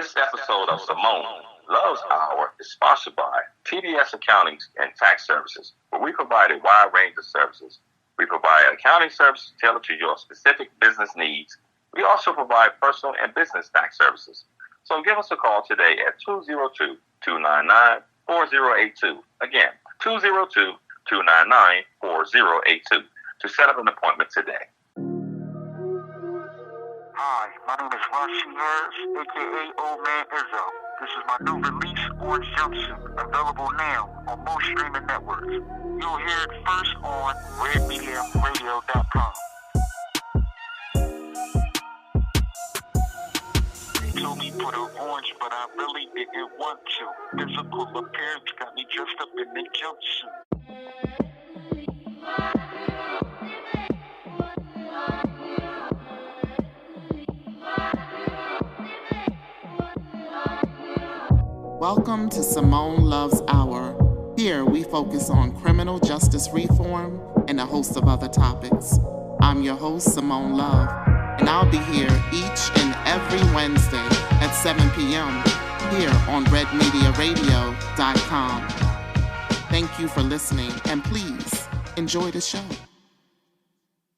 This episode of Simone Loves Hour is sponsored by TDS Accounting and Tax Services, where we provide a wide range of services. We provide accounting services tailored to your specific business needs. We also provide personal and business tax services. So give us a call today at 202-299-4082. Again, 202-299-4082 to set up an appointment today. Hi, my name is Rashi Harris, aka Old Man Izzo. This is my new release, Orange Jumpsuit, available now on most streaming networks. You'll hear it first on redmediaradio.com. They told me put on orange, but I really didn't want to. Physical appearance got me dressed up in the jumpsuit. Welcome to Simone Loves Hour. Here we focus on criminal justice reform and a host of other topics. I'm your host, Simone Love, and I'll be here each and every Wednesday at 7 p.m. here on redmediaradio.com. Thank you for listening, and please enjoy the show.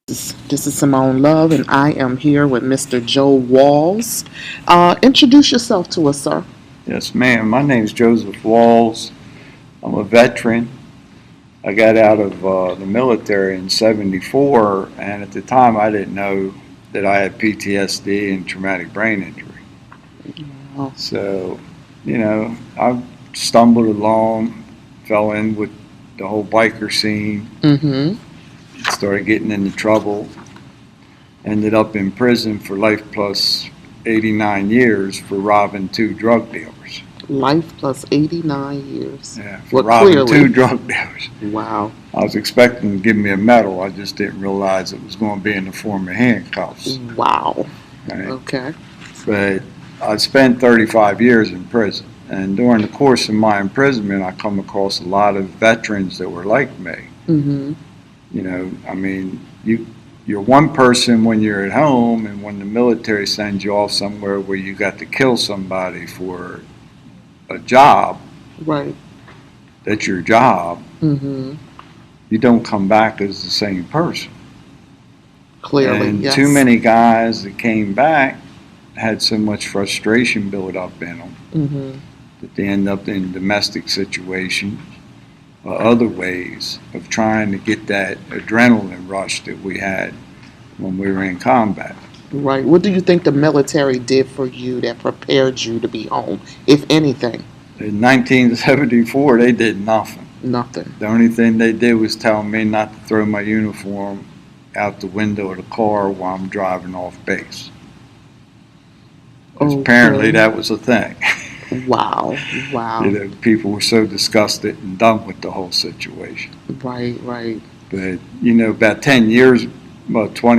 This is Simone Love, and I am here with Mr. Joe Walls. Introduce yourself to us, sir. Yes, ma'am. My name is Joseph Walls. I'm a veteran. I got out of the military in '74, and at the time I didn't know that I had PTSD and traumatic brain injury. Wow. So, I stumbled along, fell in with the whole biker scene, started getting into trouble, ended up in prison for life plus 89 years for robbing 2 drug dealers. Life plus 89 years. Yeah, for robbing 2 drug dealers. Wow. I was expecting to give me a medal. I just didn't realize it was going to be in the form of handcuffs. Wow. Right? Okay. But I spent 35 years in prison. And during the course of my imprisonment, I come across a lot of veterans that were like me. Mm-hmm. You're one person when you're at home, and when the military sends you off somewhere where you got to kill somebody for a job, right? That's your job. Mm-hmm. You don't come back as the same person. Clearly, and yes. Too many guys that came back had so much frustration built up in them that they end up in domestic situations or other ways of trying to get that adrenaline rush that we had when we were in combat. Right. What do you think the military did for you that prepared you to be home, if anything? In 1974, they did nothing. Nothing. The only thing they did was tell me not to throw my uniform out the window of the car while I'm driving off base. Okay. Apparently that was a thing. Wow. People were so disgusted and done with the whole situation. Right. But, about 20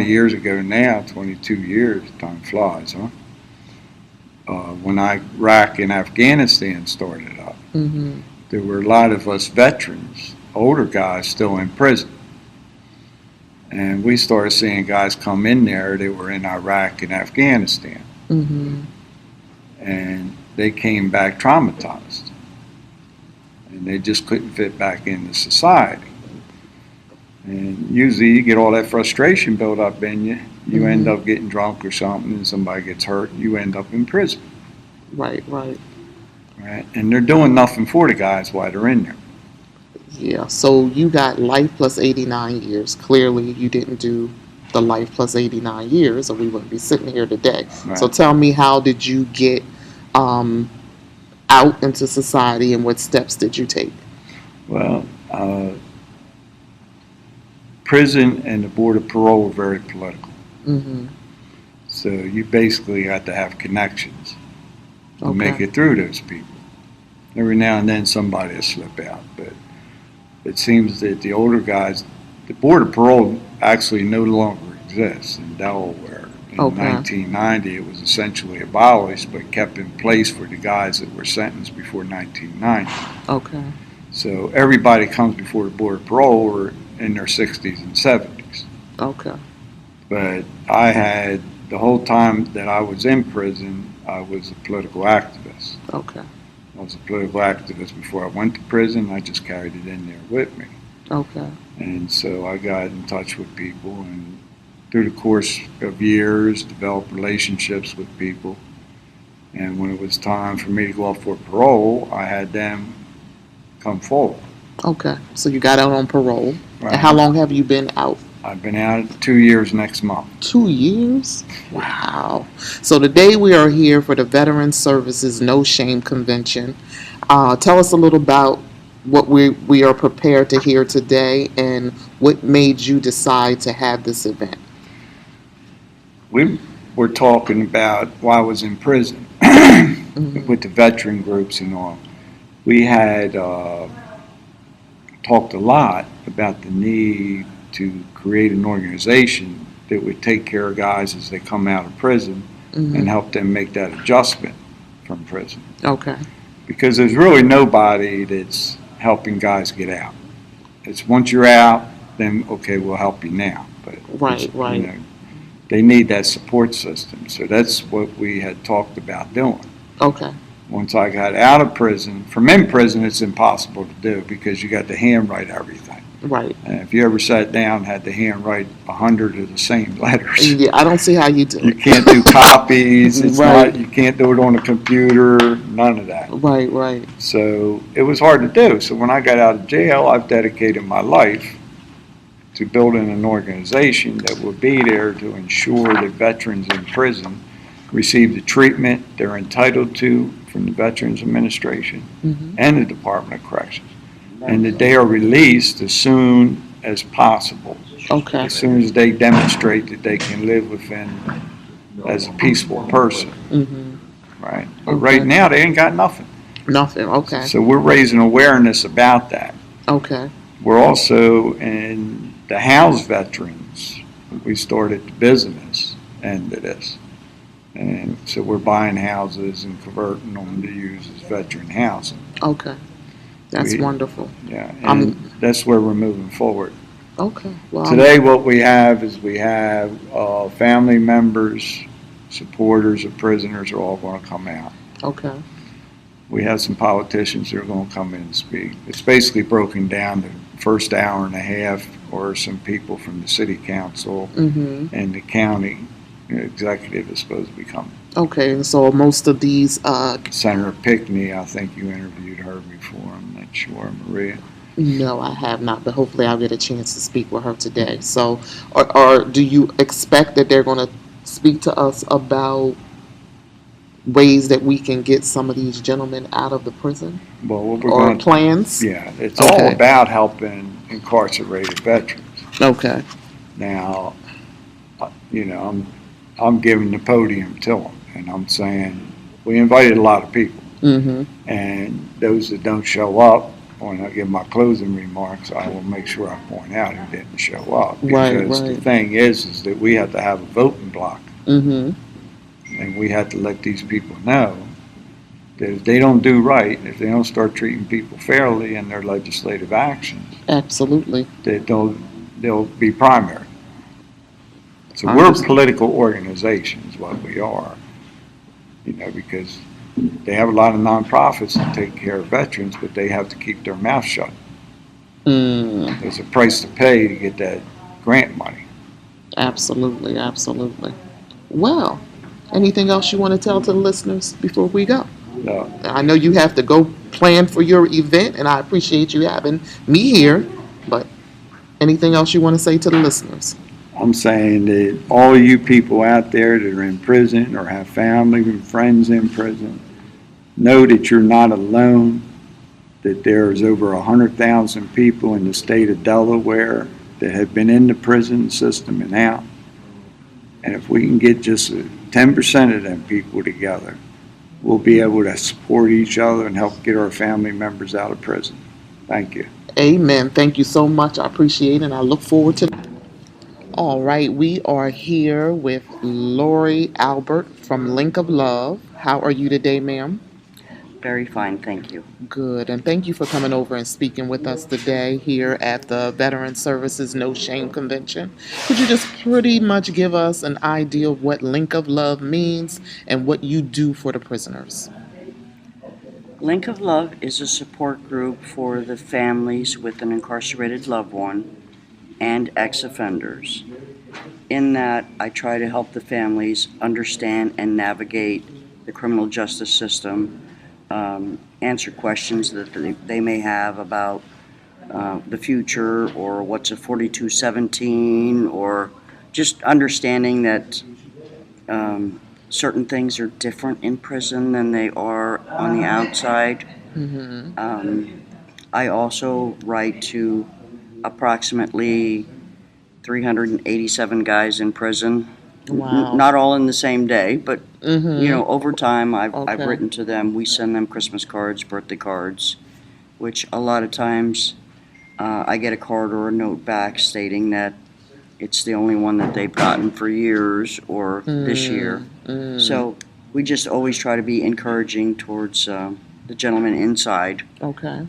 years ago now, 22 years, time flies, huh? When Iraq and Afghanistan started up, there were a lot of us veterans, older guys, still in prison. And we started seeing guys come in there that were in Iraq and Afghanistan. And they came back traumatized. And they just couldn't fit back into society. And usually you get all that frustration built up in you. You end up getting drunk or something, and somebody gets hurt, and you end up in prison. Right. And they're doing nothing for the guys while they're in there. Yeah, so you got life plus 89 years. Clearly you didn't do the life plus 89 years, or we wouldn't be sitting here today. Right. So tell me, how did you get out into society, and what steps did you take? Well, prison and the Board of Parole were very political. So you basically had to have connections to make it through those people. Every now and then somebody will slip out, but it seems that the older guys, the Board of Parole actually no longer exists in Delaware. In 1990, it was essentially abolished, but kept in place for the guys that were sentenced before 1990. Okay. So everybody comes before the Board of Parole were in their 60s and 70s. Okay. But I had, the whole time that I was in prison, I was a political activist. Okay. I was a political activist before I went to prison. I just carried it in there with me. Okay. And so I got in touch with people, and through the course of years, developed relationships with people. And when it was time for me to go off for parole, I had them come forward. Okay. So you got out on parole. Right. And how long have you been out? I've been out 2 years next month. 2 years? Wow. So today we are here for the Veteran Services No Shame Convention. Tell us a little about what we are prepared to hear today and what made you decide to have this event. We were talking about while I was in prison with the veteran groups and all. We had talked a lot about the need to create an organization that would take care of guys as they come out of prison and help them make that adjustment from prison. Okay. Because there's really nobody that's helping guys get out. It's once you're out, then okay, we'll help you now. But Right. you know, they need that support system. So that's what we had talked about doing. Okay. Once I got out of prison, from in prison, it's impossible to do because you got to handwrite everything. Right. And if you ever sat down and had to handwrite 100 of the same letters, Yeah, I don't see how you do you it. can't do copies. It's Right. not. You can't do it on a computer. None of that. Right, right. So it was hard to do. So when I got out of jail, I've dedicated my life to building an organization that would be there to ensure that veterans in prison receive the treatment they're entitled to from the Veterans Administration and the Department of Corrections, and that they are released as soon as possible, Okay. as soon as they demonstrate that they can live within as a peaceful person, right? But right now, they ain't got nothing. Nothing. Okay. So we're raising awareness about that. Okay. We're also in the house veterans. We started the business end of this. And so we're buying houses and converting them to use as veteran housing. Okay. That's wonderful. Yeah, and that's where we're moving forward. Okay. Well, Today what we have is we have family members, supporters of prisoners are all going to come out. Okay. We have some politicians that are going to come in and speak. It's basically broken down. The first hour and a half or some people from the city council and the county executive is supposed to be coming. Okay, and so most of these Senator Pickney, I think you interviewed her before. I'm not sure, Maria. no, I have not, but hopefully I'll get a chance to speak with her today. So, or do you expect that they're going to speak to us about ways that we can get some of these gentlemen out of the prison? Well, what we're Or going to, plans? yeah, it's all Okay. about helping incarcerated veterans. Okay. Now, I'm giving the podium to them, and I'm saying we invited a lot of people, and those that don't show up, when I give my closing remarks, I will make sure I point out who didn't show up. Right, Because the right. thing is that we have to have a voting block, Mm-hmm. and we have to let these people know that if they don't do right, if they don't start treating people fairly in their legislative actions, Absolutely. that they'll be primary. So we're a political organization is what we are, because they have a lot of nonprofits that take care of veterans, but they have to keep their mouth shut. There's a price to pay to get that grant money. Absolutely, absolutely. Well, anything else you want to tell to the listeners before we go? So, I know you have to go plan for your event, and I appreciate you having me here, but anything else you want to say to the listeners? I'm saying that all you people out there that are in prison or have family and friends in prison, know that you're not alone, that there's over 100,000 people in the state of Delaware that have been in the prison system and out. And if we can get just 10% of them people together, we'll be able to support each other and help get our family members out of prison. Thank you. Amen. Thank you so much. I appreciate it, and I look forward to it. All right, we are here with Lori Albert from Link of Love. How are you today, ma'am? Very fine, thank you. Good. And thank you for coming over and speaking with us today here at the Veteran Services No Shame Convention. Could you just pretty much give us an idea of what Link of Love means and what you do for the prisoners? Link of Love is a support group for the families with an incarcerated loved one and ex-offenders. In that, I try to help the families understand and navigate the criminal justice system, answer questions that they may have about the future or what's a 4217, or just understanding that certain things are different in prison than they are on the outside. I also write to approximately 387 guys in prison. Wow. Not all in the same day, but over time I've Okay. written to them. We send them Christmas cards, birthday cards, which a lot of times I get a card or a note back stating that it's the only one that they've gotten for years or this year. So we just always try to be encouraging towards the gentleman inside. Okay.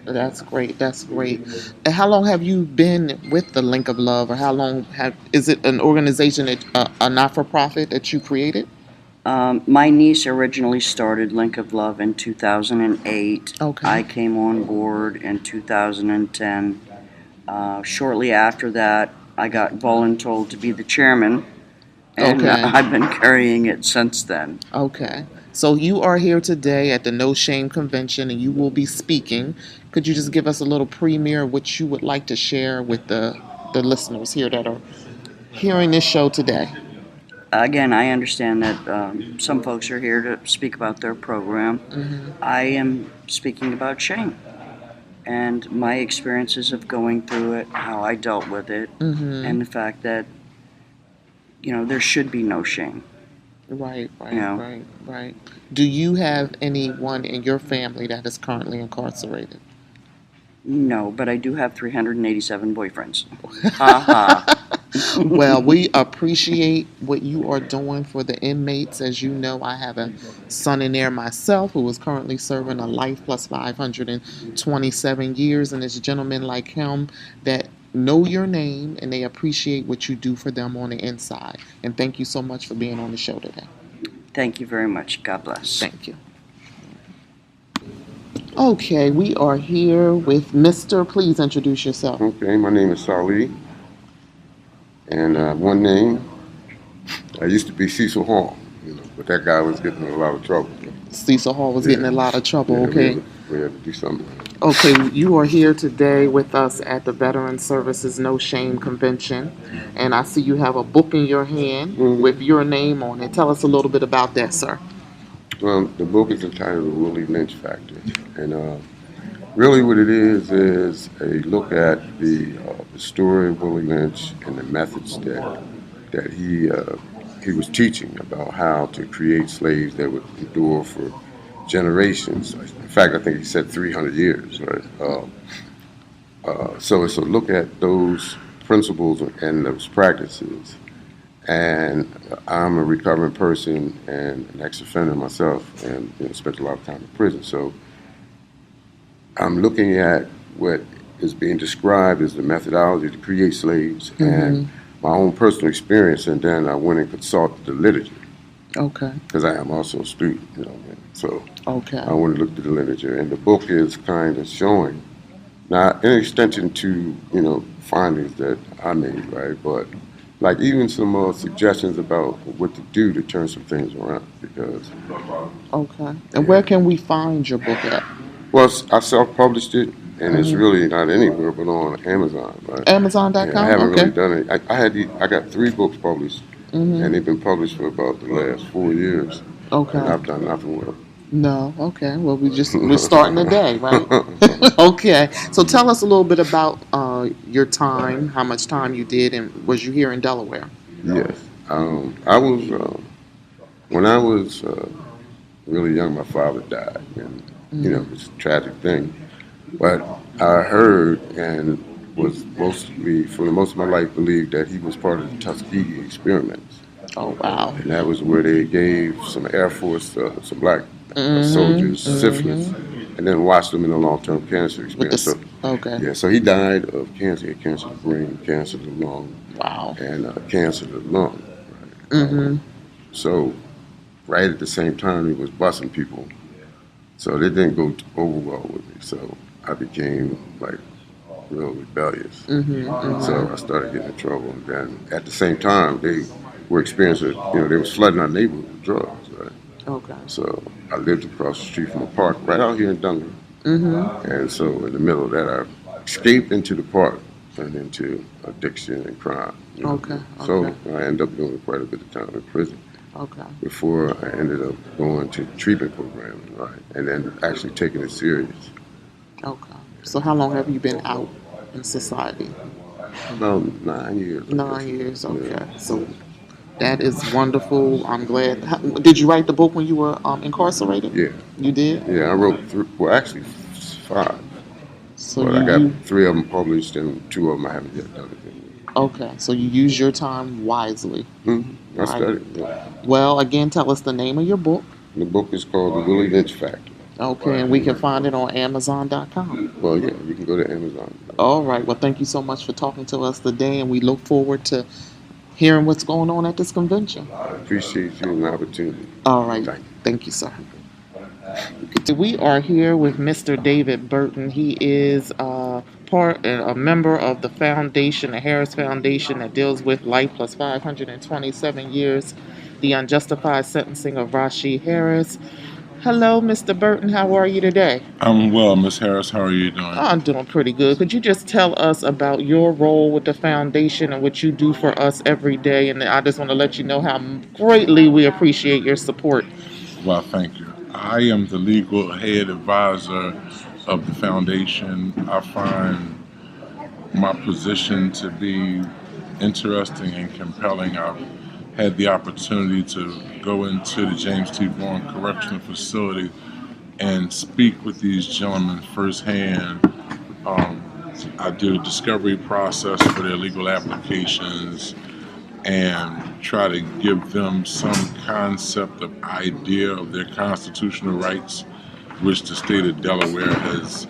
That's great. That's great. And how long have you been with the Link of Love, or how long is it an organization, a not-for-profit that you created? My niece originally started Link of Love in 2008. Okay. I came on board in 2010. Shortly after that, I got voluntold to be the chairman, and Okay. I've been carrying it since then. Okay. So you are here today at the No Shame Convention, and you will be speaking. Could you just give us a little premiere of what you would like to share with the listeners here that are hearing this show today? Again, I understand that some folks are here to speak about their program. I am speaking about shame and my experiences of going through it, how I dealt with it, and the fact that, there should be no shame. Right, Yeah. right. Do you have anyone in your family that is currently incarcerated? No, but I do have 387 boyfriends. Ha ha. Well, we appreciate what you are doing for the inmates. As you know, I have a son in there myself who is currently serving a life plus 527 years, and it's gentlemen like him that know your name and they appreciate what you do for them on the inside. And thank you so much for being on the show today. Thank you very much. God bless. Thank you. Okay, we are here with Mr. Please introduce yourself. Okay, my name is Sali, and one name, I used to be Cecil Hall, but that guy was getting in a lot of trouble. Cecil Hall was getting in a lot of trouble, Yeah, okay? we had to do something. Okay, you are here today with us at the Veteran Services No Shame Convention, and I see you have a book in your hand with your name on it. Tell us a little bit about that, sir. Well, the book is entitled The Willie Lynch Factor, and really what it is a look at the story of Willie Lynch and the methods that he was teaching about how to create slaves that would endure for generations. In fact, I think he said 300 years, right? So it's a look at those principles and those practices. And I'm a recovering person and an ex-offender myself, and spent a lot of time in prison. So I'm looking at what is being described as the methodology to create slaves and my own personal experience, and then I went and consulted the literature. Okay. Because I am also a student, so Okay. I went and looked at the literature, and the book is kind of showing, not an extension to, findings that I made, right, but like even some suggestions about what to do to turn some things around, because... Okay. And where can we find your book at? Well, I self-published it, and it's really not anywhere but on Amazon, right? Amazon.com? Yeah, I haven't Okay. really done it. I got 3 books published, and they've been published for about the last 4 years. Okay. And I've done nothing with them. No, okay. Well, we're starting today, right? Okay. So tell us a little bit about your time, how much time you did, and was you here in Delaware? Yes. I was, when I was really young, my father died, and, it was a tragic thing. But I heard and was for the most of my life, believed that he was part of the Tuskegee experiments. Oh, wow. And that was where they gave some Air Force, some black Mm-hmm. soldiers syphilis, and then watched them in a long-term cancer With experience. this, So, okay. yeah, so he died of cancer. He had cancer of the brain, cancer of the lung, Wow. and cancer of the lung. Mm-hmm. So, right at the same time, he was busing people. So they didn't go over well with me. So I became like real rebellious. Mm-hmm. So I started getting in trouble. And then at the same time, they were experiencing, they were flooding our neighborhood with drugs, right? Okay. So I lived across the street from a park right out here in Duncan. Mm-hmm. And so in the middle of that, I escaped into the park and into addiction and crime. Okay. So Okay. I ended up doing quite a bit of time in prison Okay. before I ended up going to treatment programs, right? And then actually taking it serious. Okay. So how long have you been out in society? About 9 years. I 9 years. guess. Okay. Yeah. So that is wonderful. I'm glad. Did you write the book when you were incarcerated? Yeah. You did. Yeah, I wrote well, actually 5, So but you I got you 3 of them published and 2 of them I haven't yet done anything with. okay. So you use your time wisely, I right? studied. Yeah. Well, again, tell us the name of your book. The book is called The Willie Lynch Factor. Okay, and we can find it on Amazon.com. Well, yeah, you can go to Amazon. All right. Well, thank you so much for talking to us today, and we look forward to hearing what's going on at this convention. I appreciate you and the opportunity. All right. Thank you. Thank you, sir. We are here with Mr. David Burton. He is a member of the foundation, the Harris Foundation, that deals with life plus 527 years, the unjustified sentencing of Rashee Harris. Hello, Mr. Burton. How are you today? I'm well, Miss Harris. How are you doing? I'm doing pretty good. Could you just tell us about your role with the foundation and what you do for us every day? And I just want to let you know how greatly we appreciate your support. Well, thank you. I am the legal head advisor of the foundation. I find my position to be interesting and compelling. I've had the opportunity to go into the James T. Vaughan Correctional Facility and speak with these gentlemen firsthand. I do a discovery process for their legal applications and try to give them some concept of idea of their constitutional rights, which the state of Delaware has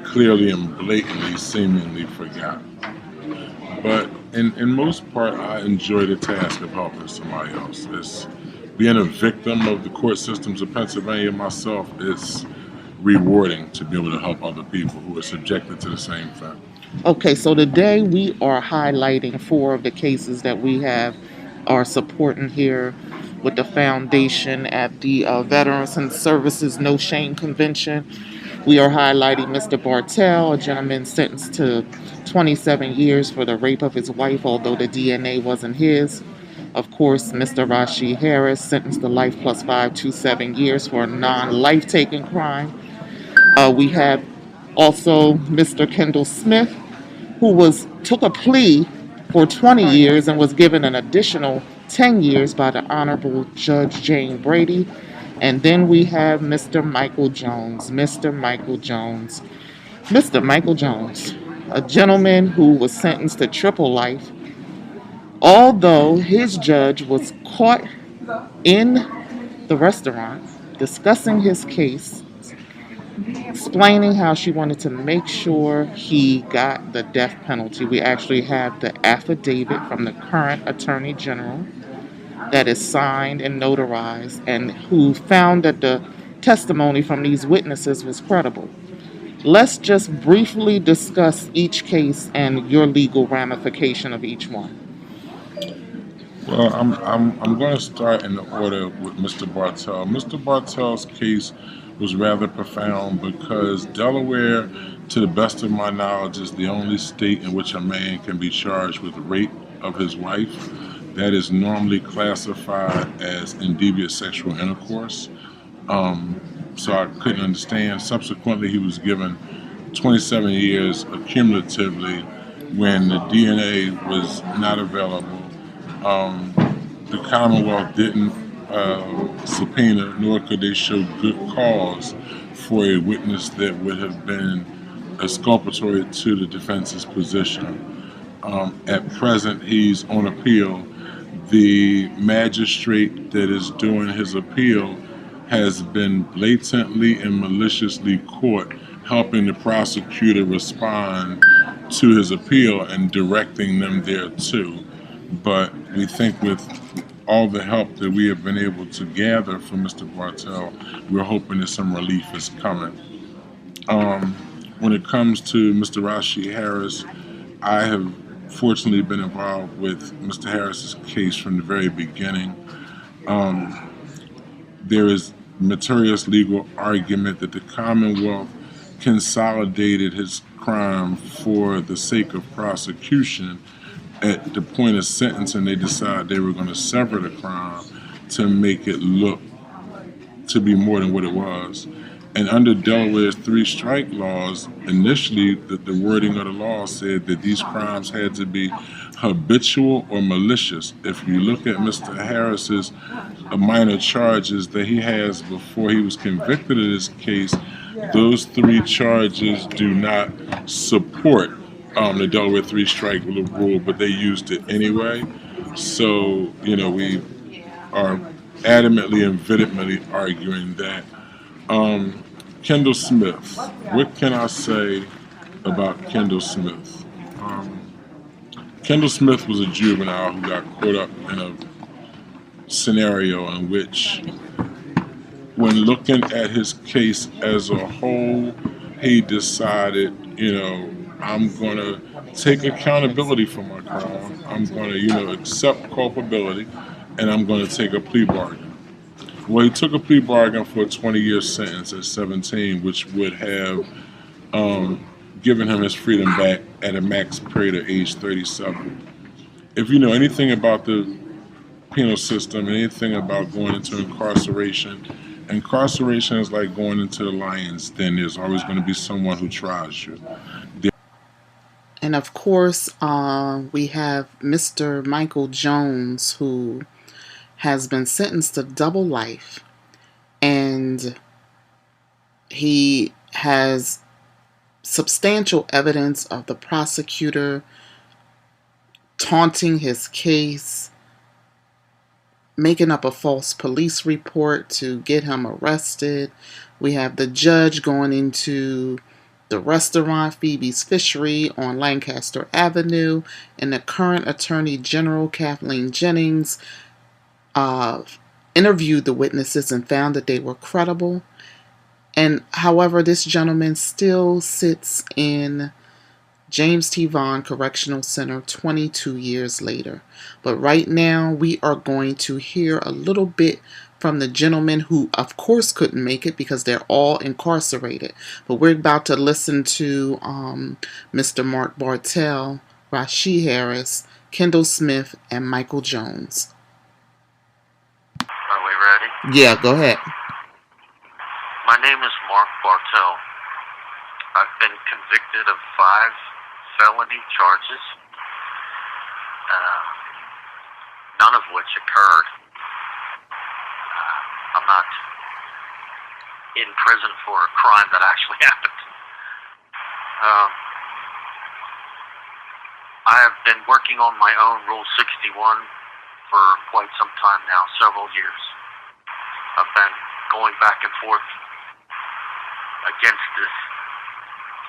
clearly and blatantly seemingly forgotten. But in most part, I enjoy the task of helping somebody else. It's being a victim of the court systems of Pennsylvania myself is rewarding to be able to help other people who are subjected to the same thing. Okay, so today we are highlighting 4 of the cases that we are supporting here with the foundation at the Veterans and Services No Shame Convention. We are highlighting Mr. Bartell, a gentleman sentenced to 27 years for the rape of his wife, although the DNA wasn't his. Of course, Mr. Rashee Harris, sentenced to life plus 527 years for a non-life-taking crime. We have also Mr. Kendall Smith, who took a plea for 20 years and was given an additional 10 years by the Honorable Judge Jane Brady. And then we have Mr. Michael Jones. Mr. Michael Jones. Mr. Michael Jones, a gentleman who was sentenced to triple life, although his judge was caught in the restaurant discussing his case, explaining how she wanted to make sure he got the death penalty. We actually have the affidavit from the current Attorney General that is signed and notarized, and who found that the testimony from these witnesses was credible. Let's just briefly discuss each case and your legal ramification of each one. Well, I'm going to start in the order with Mr. Bartell. Mr. Bartell's case was rather profound because Delaware, to the best of my knowledge, is the only state in which a man can be charged with rape of his wife. That is normally classified as indevious sexual intercourse. So I couldn't understand. Subsequently, he was given 27 years accumulatively when the DNA was not available. The Commonwealth didn't subpoena, nor could they show good cause for a witness that would have been exculpatory to the defense's position. At present, he's on appeal, The magistrate that is doing his appeal has been blatantly and maliciously caught helping the prosecutor respond to his appeal and directing them there too. But we think with all the help that we have been able to gather from Mr. Bartell, we're hoping that some relief is coming. When it comes to Mr. Rashi Harris, I have fortunately been involved with Mr. Harris's case from the very beginning. There is materious legal argument that the Commonwealth consolidated his crime for the sake of prosecution. At the point of sentencing, they decided they were going to sever the crime to make it look to be more than what it was. And under Delaware's three strike laws, initially the wording of the law said that these crimes had to be habitual or malicious. If you look at Mr. Harris's minor charges that he has before he was convicted of this case, those three charges do not support the Delaware three strike rule, but they used it anyway. So, we are adamantly and vehemently arguing that. Kendall Smith. What can I say about Kendall Smith? Kendall Smith was a juvenile who got caught up in a scenario in which, when looking at his case as a whole, he decided, I'm going to take accountability for my crime. I'm going to, accept culpability, and I'm going to take a plea bargain. Well, he took a plea bargain for a 20-year sentence at 17, which would have given him his freedom back at a max period of age 37. If you know anything about the penal system, anything about going into incarceration is like going into the lion's den. There's always going to be someone who tries you. And of course, we have Mr. Michael Jones, who has been sentenced to double life, and he has substantial evidence of the prosecutor taunting his case, making up a false police report to get him arrested. We have the judge going into the restaurant Phoebe's Fishery on Lancaster Avenue, and the current Attorney General Kathleen Jennings interviewed the witnesses and found that they were credible. And however, this gentleman still sits in James T. Vaughn Correctional Center 22 years later. But right now, we are going to hear a little bit from the gentleman who, of course, couldn't make it because they're all incarcerated. But we're about to listen to Mr. Mark Bartell, Rashi Harris, Kendall Smith, and Michael Jones. Are we ready? Yeah, go ahead. My name is Mark Bartell. I've been convicted of 5 felony charges, none of which occurred. I'm not in prison for a crime that actually happened. I have been working on my own Rule 61 for quite some time now, several years. I've been going back and forth against this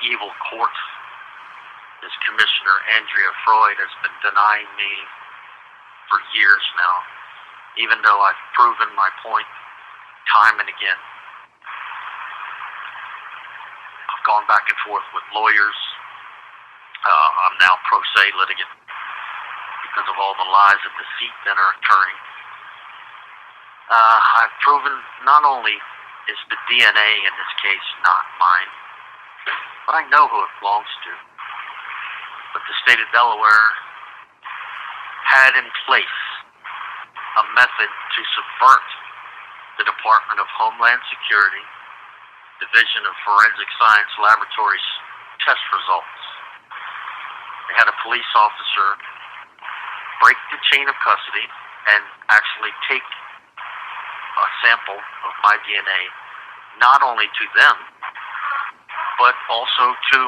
evil court. This Commissioner Andrea Freud has been denying me for years now, even though I've proven my point time and again. I've gone back and forth with lawyers. I'm now pro se litigant because of all the lies and deceit that are occurring. I've proven not only is the DNA in this case not mine, but I know who it belongs to. But the state of Delaware had in place a method to subvert the Department of Homeland Security, Division of Forensic Science Laboratories test results. They had a police officer break the chain of custody and actually take a sample of my DNA, not only to them, but also to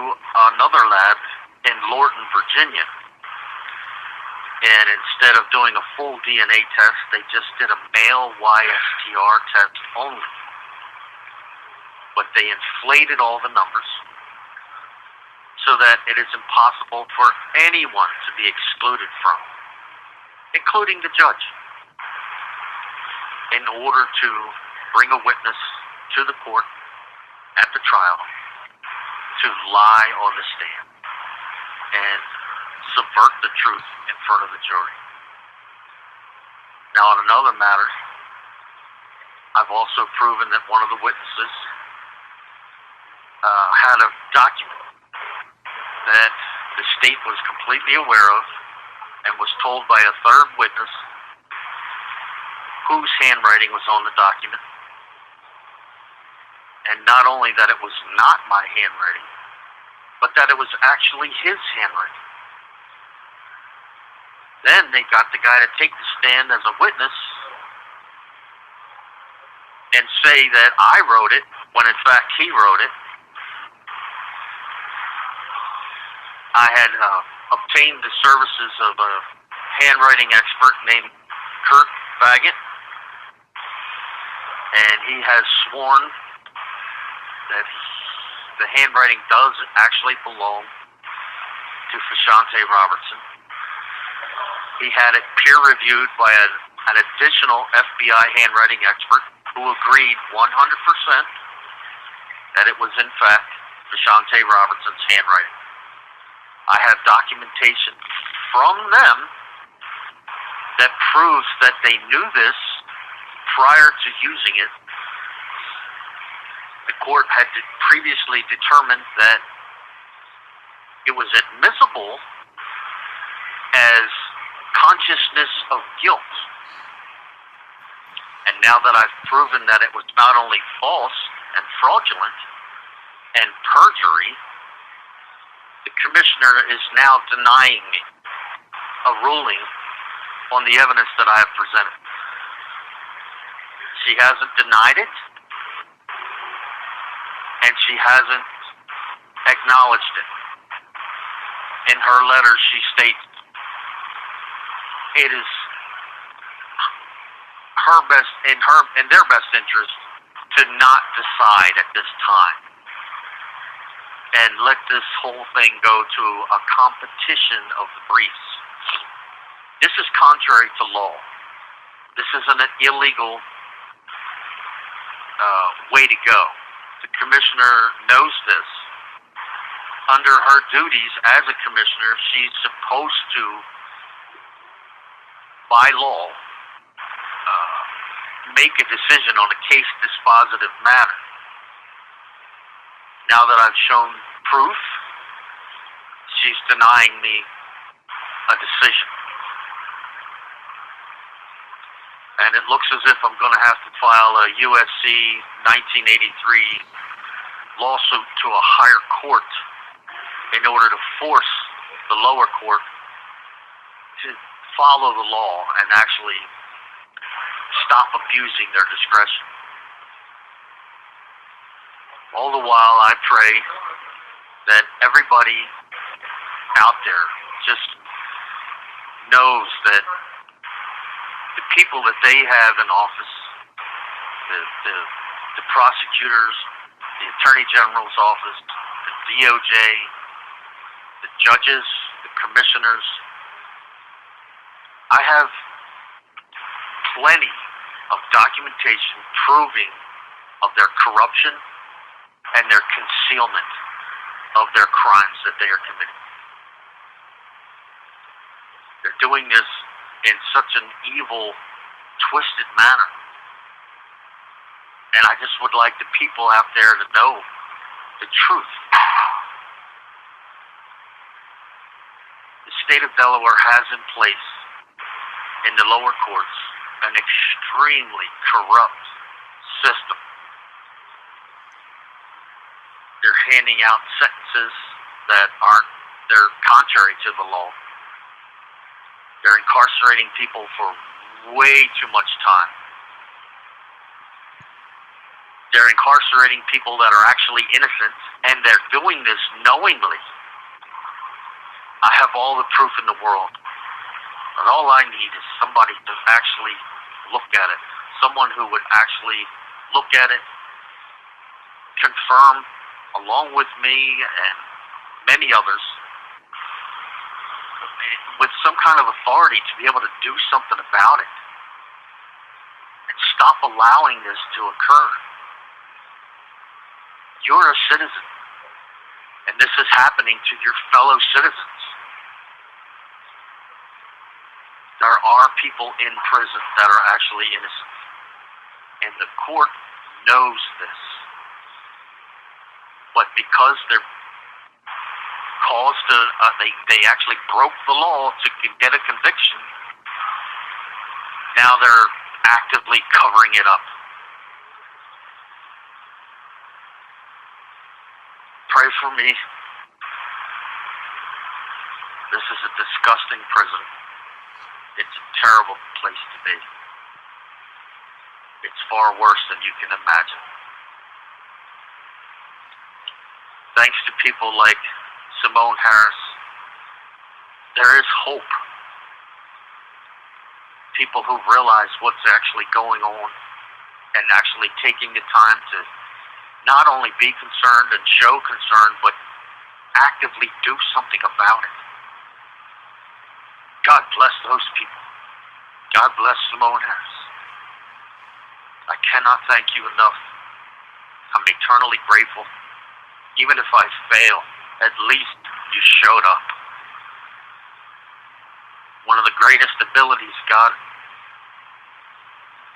another lab in Lorton, Virginia. And instead of doing a full DNA test, they just did a male YSTR test only. But they inflated all the numbers so that it is impossible for anyone to be excluded from, including the judge, in order to bring a witness to the court at the trial to lie on the stand and subvert the truth in front of the jury. Now, on another matter, I've also proven that one of the witnesses had a document that the state was completely aware of and was told by a third witness whose handwriting was on the document. And not only that it was not my handwriting, but that it was actually his handwriting. Then they got the guy to take the stand as a witness and say that I wrote it, when in fact he wrote it. I had obtained the services of a handwriting expert named Kurt Baggett, and he has sworn that the handwriting does actually belong to Fashante Robertson. He had it peer-reviewed by an additional FBI handwriting expert who agreed 100% that it was in fact Fashante Robertson's handwriting. I have documentation from them that proves that they knew this prior to using it. The court had previously determined that it was admissible as consciousness of guilt. And now that I've proven that it was not only false and fraudulent and perjury, the commissioner is now denying me a ruling on the evidence that I have presented. She hasn't denied it, and she hasn't acknowledged it. In her letter, she states it is in their best interest to not decide at this time and let this whole thing go to a competition of the briefs. This is contrary to law. This is an illegal way to go. The commissioner knows this. Under her duties as a commissioner, she's supposed to, by law, make a decision on a case dispositive matter. Now that I've shown proof, she's denying me a decision. And it looks as if I'm going to have to file a USC 1983 lawsuit to a higher court in order to force the lower court to follow the law and actually stop abusing their discretion. All the while, I pray that everybody out there just knows that the people that they have in office, the prosecutors, the Attorney General's office, the DOJ, the judges, the commissioners, I have plenty of documentation proving of their corruption and their concealment of their crimes that they are committing. They're doing this in such an evil, twisted manner. And I just would like the people out there to know the truth. The state of Delaware has in place in the lower courts an extremely corrupt system. They're handing out sentences that they're contrary to the law. They're incarcerating people for way too much time. They're incarcerating people that are actually innocent, and they're doing this knowingly. I have all the proof in the world. And all I need is somebody to actually look at it. Someone who would actually look at it, confirm, along with me and many others, with some kind of authority to be able to do something about it and stop allowing this to occur. You're a citizen, and this is happening to your fellow citizens. There are people in prison that are actually innocent, and the court knows this. But because they're caused to, they actually broke the law to get a conviction, now they're actively covering it up. Pray for me. This is a disgusting prison. It's a terrible place to be. It's far worse than you can imagine. Thanks to people like Simone Harris, there is hope. People who realize what's actually going on and actually taking the time to not only be concerned and show concern, but actively do something about it. God bless those people. God bless Simone Harris. I cannot thank you enough. I'm eternally grateful. Even if I fail, at least you showed up. One of the greatest abilities God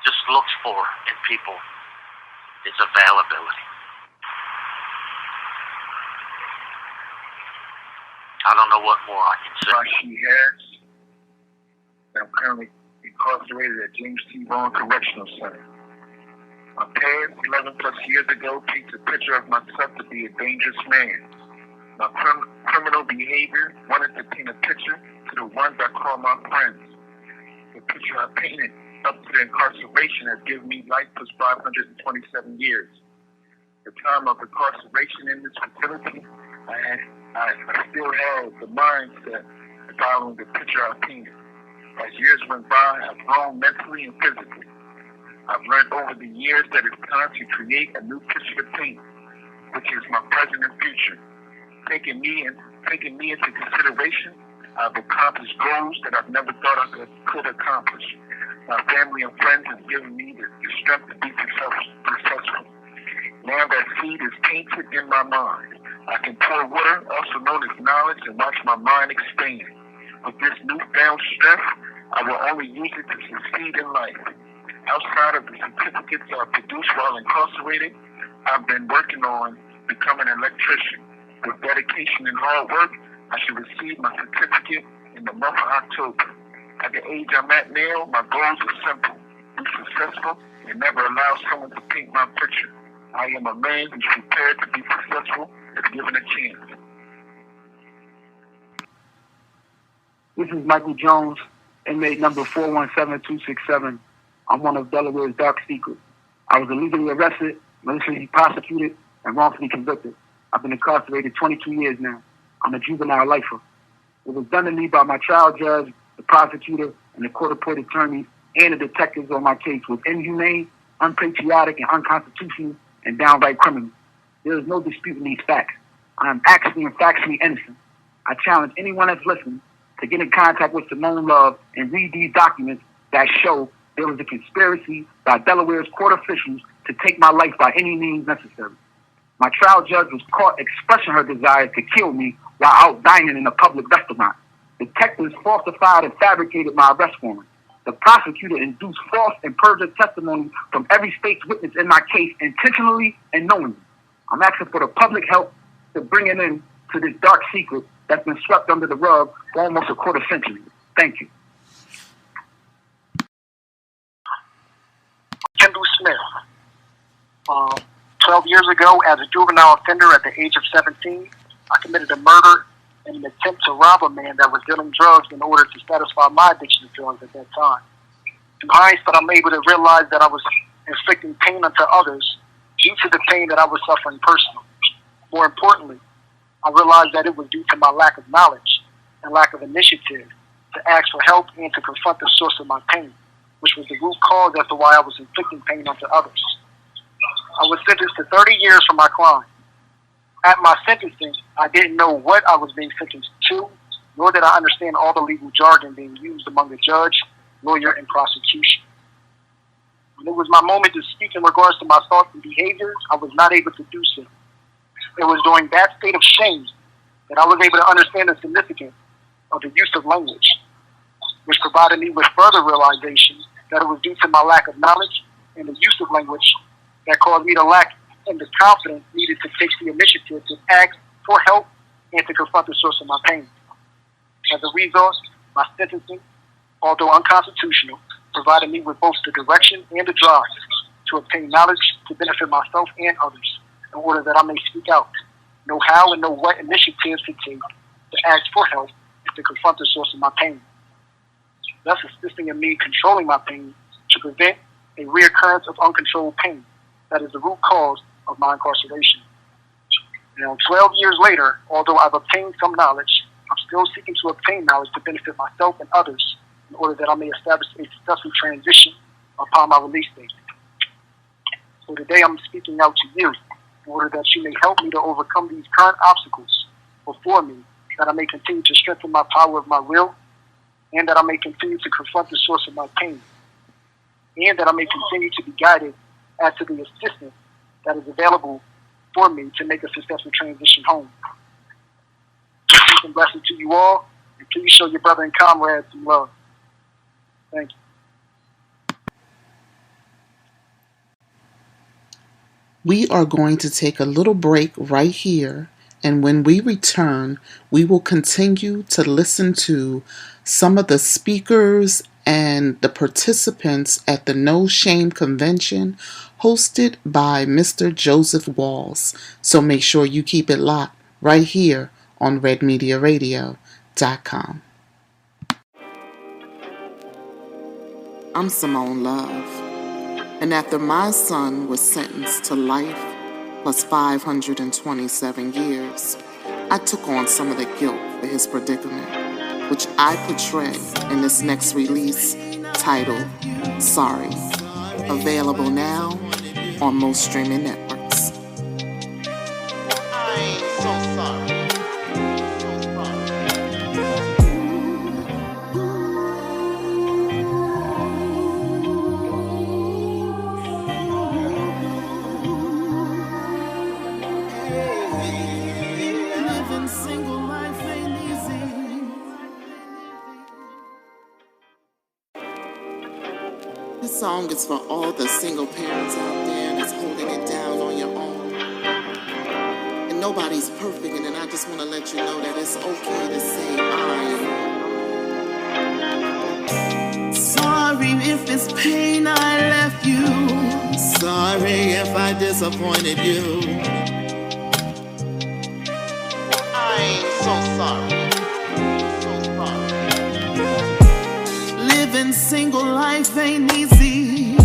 just looks for in people is availability. I don't know what more I can say. Rashi Harris. I'm currently incarcerated at James T. Vaughn Correctional Center. My parents, 11 plus years ago, painted a picture of myself to be a dangerous man. My criminal behavior wanted to paint a picture to the ones I call my friends. The picture I painted up to the incarceration has given me life plus 527 years. The time of incarceration in this facility, I still have the mindset following the picture I painted. As years went by, I've grown mentally and physically. I've learned over the years that it's time to create a new picture to paint, which is my present and future. Taking me into consideration, I've accomplished goals that I've never thought I could accomplish. My family and friends have given me the strength to be successful. Now that seed is painted in my mind. I can pour water, also known as knowledge, and watch my mind expand. With this newfound strength, I will only use it to succeed in life. Outside of the certificates I produced while incarcerated, I've been working on becoming an electrician. With dedication and hard work, I should receive my certificate in the month of October. At the age I'm at now, my goals are simple: be successful and never allow someone to paint my picture. I am a man who's prepared to be successful if given a chance. This is Michael Jones, inmate number 417267. I'm one of Delaware's dark secrets. I was illegally arrested, maliciously prosecuted, and wrongfully convicted. I've been incarcerated 22 years now. I'm a juvenile lifer. It was done to me by my trial judge, the prosecutor, and the court-appointed attorneys, and the detectives on my case was inhumane, unpatriotic, and unconstitutional, and downright criminal. There is no disputing these facts. I am actually and factually innocent. I challenge anyone that's listening to get in contact with Simone Love and read these documents that show there was a conspiracy by Delaware's court officials to take my life by any means necessary. My trial judge was caught expressing her desire to kill me while out dining in a public restaurant. Detectives falsified and fabricated my arrest warrant. The prosecutor induced false and perjured testimony from every state's witness in my case intentionally and knowingly. I'm asking for the public help to bring an end to this dark secret that's been swept under the rug for almost a quarter century. Thank you. Kendall Smith. 12 years ago, as a juvenile offender at the age of 17, I committed a murder in an attempt to rob a man that was dealing drugs in order to satisfy my addiction to drugs at that time. In hindsight, I'm able to realize that I was inflicting pain unto others due to the pain that I was suffering personally. More importantly, I realized that it was due to my lack of knowledge and lack of initiative to ask for help and to confront the source of my pain, which was the root cause as to why I was inflicting pain onto others. I was sentenced to 30 years for my crime. At my sentencing, I didn't know what I was being sentenced to, nor did I understand all the legal jargon being used among the judge, lawyer, and prosecution. When it was my moment to speak in regards to my thoughts and behaviors, I was not able to do so. It was during that state of shame that I was able to understand the significance of the use of language, which provided me with further realization that it was due to my lack of knowledge and the use of language that caused me to lack in the confidence needed to take the initiative to ask for help and to confront the source of my pain. As a result, my sentencing, although unconstitutional, provided me with both the direction and the drive to obtain knowledge to benefit myself and others in order that I may speak out, know how and know what initiatives to take to ask for help and to confront the source of my pain, thus assisting in me controlling my pain to prevent a reoccurrence of uncontrolled pain that is the root cause of my incarceration. Now, 12 years later, although I've obtained some knowledge, I'm still seeking to obtain knowledge to benefit myself and others in order that I may establish a successful transition upon my release date. So today I'm speaking out to you in order that you may help me to overcome these current obstacles before me, that I may continue to strengthen my power of my will, and that I may continue to confront the source of my pain, and that I may continue to be guided as to the assistance that is available for me to make a successful transition home. Peace and blessings to you all, and please show your brother and comrades some love. Thank you. We are going to take a little break right here, and when we return, we will continue to listen to some of the speakers and the participants at the No Shame Convention hosted by Mr. Joseph Walls. So make sure you keep it locked right here on redmediaradio.com. I'm Simone Love, and after my son was sentenced to life plus 527 years, I took on some of the guilt for his predicament, which I portray in this next release titled Sorry, available now on most streaming networks. I'm so sorry. This song is for all the single parents out there that's holding it down on your own. And nobody's perfect, and then I just want to let you know that it's okay to say I'm sorry if it's pain I left you. Sorry if I disappointed you. I'm so sorry. Living single life ain't easy.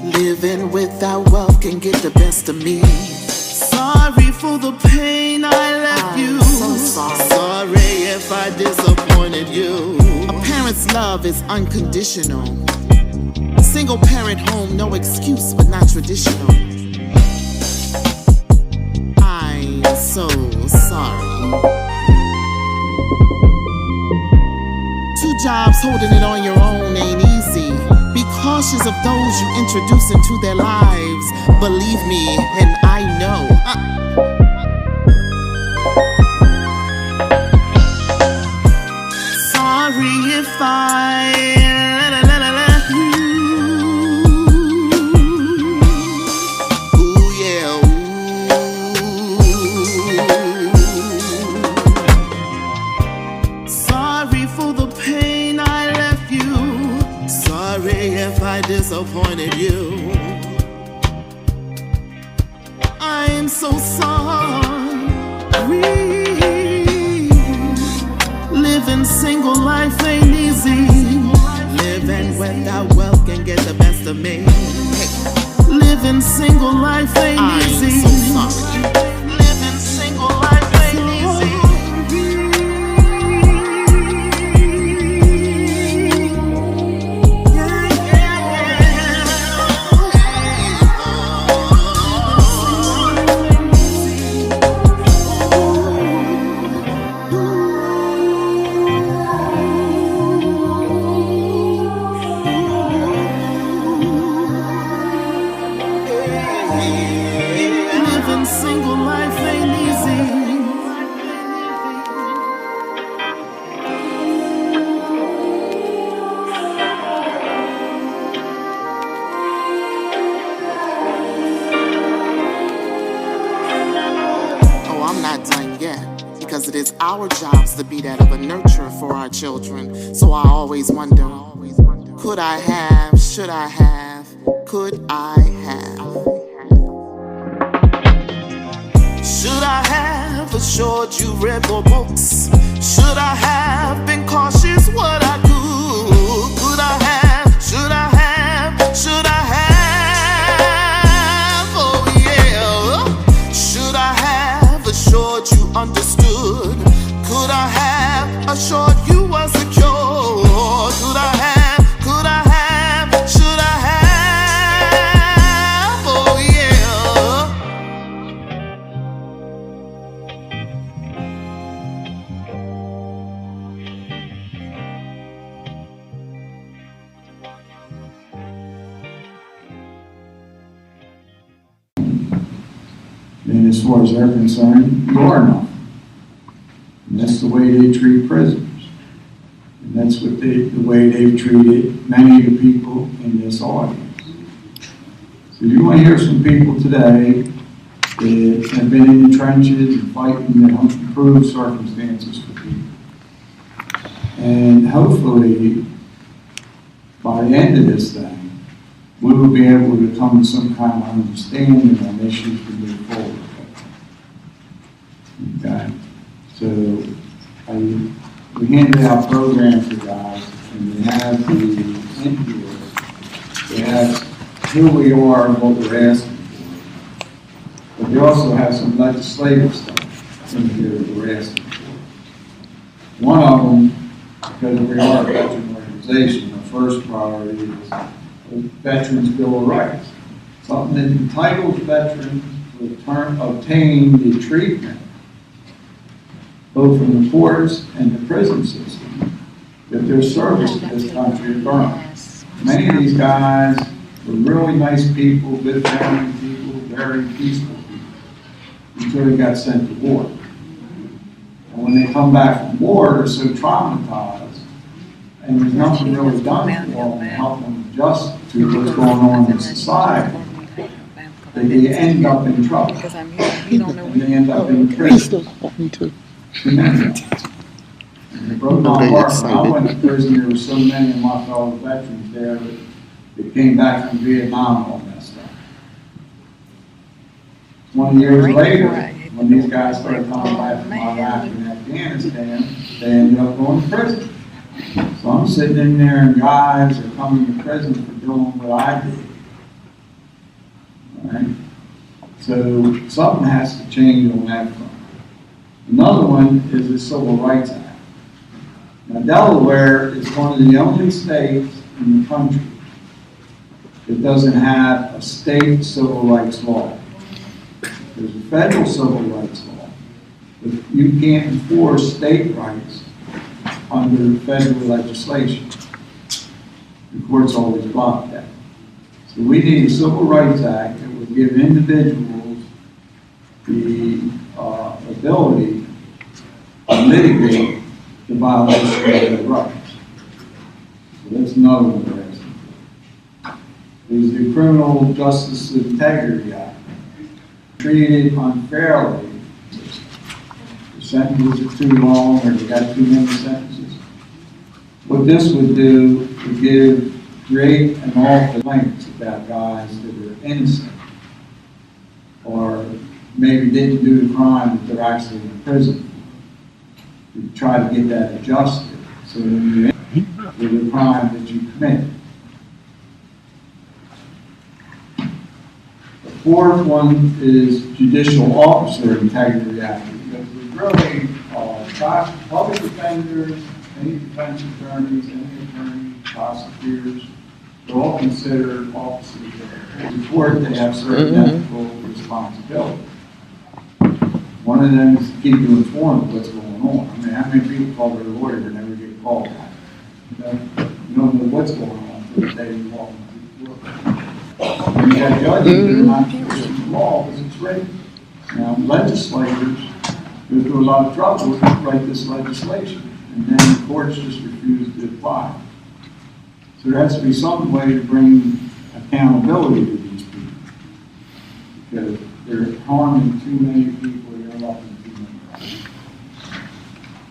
Living without wealth can get the best of me. Sorry for the pain I left you. So sorry if I disappointed you. A parent's love is unconditional. Single parent home, no excuse but not traditional. I'm so sorry. 2 jobs holding it on your own ain't easy. Be cautious of those you introduce into their lives. Believe me, and I know. Sorry if I left you. Ooh, yeah, ooh. Sorry for the pain I left you. Sorry if I disappointed you. I'm so sorry. Living single life ain't easy. Living without wealth can get the best of me. Living single life ain't easy. I'm so sorry. Living single life ain't easy. because it is our jobs to be that of a nurturer for our children. So I always wonder, could I have, should I have, could I have? Should I have assured you read more books? Should I have been cautious what I do? Could I have, should I have, should I have? Oh yeah. Should I have assured you understood? Could I have assured you was secure? Could I have, should I have? Oh yeah. And as far as they're concerned, you are enough. And that's the way they treat prisoners. And that's what the way they've treated many of the people in this audience. So you want to hear some people today that have been in the trenches and fighting to improve circumstances for people. And hopefully, by the end of this thing, we will be able to come to some kind of understanding on issues to move forward. Okay, so we handed out programs to guys, and they have the interview. They have who we are and what we're asking for. But they also have some legislative stuff in here that we're asking for. One of them, because we are a veteran organization, our first priority is Veterans Bill of Rights, something that entitles veterans to obtain the treatment, both from the courts and the prison system, that their service to this country has earned. Many of these guys were really nice people, good family people, very peaceful people, until they got sent to war. And when they come back from war, they're so traumatized, and there's nothing really done for them to help them adjust to what's going on in society, that they end up in trouble. And they end up in prison. And it broke my heart. When I went to prison, there were so many of my fellow veterans there that came back from Vietnam all messed up. 20 years later, when these guys started coming back from Iraq and Afghanistan, they ended up going to prison. So I'm sitting in there and guys are coming to prison for doing what I did. All right? So something has to change on that front. Another one is the Civil Rights Act. Now Delaware is one of the only states in the country that doesn't have a state civil rights law. There's a federal civil rights law, but you can't enforce state rights under federal legislation. The courts always block that. So we need a Civil Rights Act that would give individuals the ability to mitigate the violation of their rights. So that's another one we're asking for. There's the Criminal Justice Integrity Act. Treated unfairly, the sentences are too long or they got too many sentences. What this would do would create an awful complaints about guys that are innocent or maybe didn't do the crime that they're actually in prison for. To try to get that adjusted so that you're in with the crime that you committed. The fourth one is Judicial Officer Integrity Act, because we really public defenders, any defense attorneys, prosecutors, they're all considered officers of the court. They have certain ethical responsibilities. One of them is to keep you informed of what's going on. I mean, how many people call their lawyer and never get called back? You don't know what's going on for the day you walk into the court. When you have judges, they're not enforcing the law because it's written. Now, legislators go through a lot of trouble to write this legislation, and then the courts just refuse to apply. So there has to be some way to bring accountability to these people, because they're harming too many people, they're up in too many rights.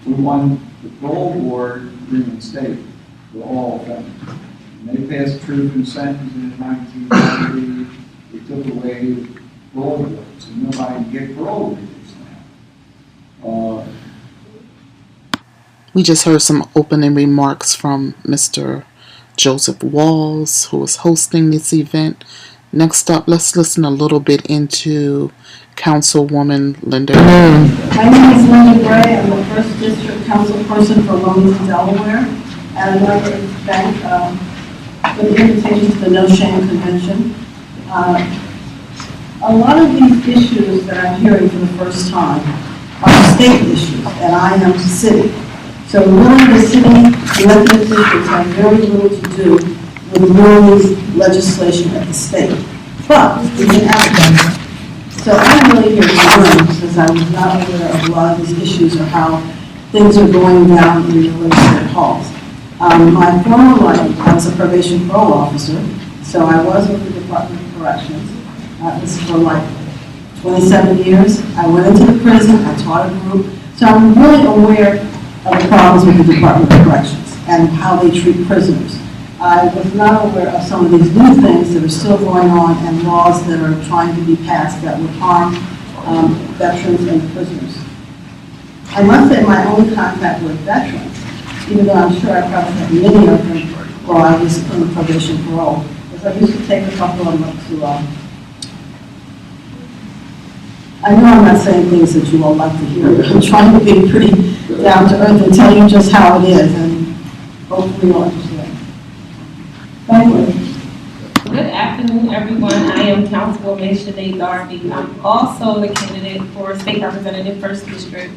we won the parole board reinstated for all offenders. And they passed true consent in 1990. They took away parole boards, and nobody can get parole release now. We just heard some opening remarks from Mr. Joseph Walls, who is hosting this event. Next up, let's listen a little bit into Councilwoman Linda. My name is Linda Gray. I'm the 1st District Councilperson for Wilmington, Delaware. And I'd like to thank for the invitation to the No Shame Convention. A lot of these issues that I'm hearing for the first time are state issues, and I am city. So really the city elected officials have very little to do with rules, legislation at the state. But we can advocate. So I'm really here to learn because I was not aware of a lot of these issues or how things are going down in the legislative halls. My former life, I was a probation parole officer, so I was with the Department of Corrections. This is for like 27 years. I went into the prison, I taught a group, so I'm really aware of the problems with the Department of Corrections and how they treat prisoners. I was not aware of some of these new things that are still going on and laws that are trying to be passed that would harm veterans and prisoners. I must say my only contact with veterans, even though I'm sure I probably had many of them while I was in probation parole, is I used to take a couple of them up to I know I'm not saying things that you won't like to hear, but I'm trying to be pretty down to earth and tell you just how it is, and hopefully you'll understand. Thank you. Good afternoon, everyone. I am Councilwoman Sinead Darby. I'm also the candidate for State Representative 1st District.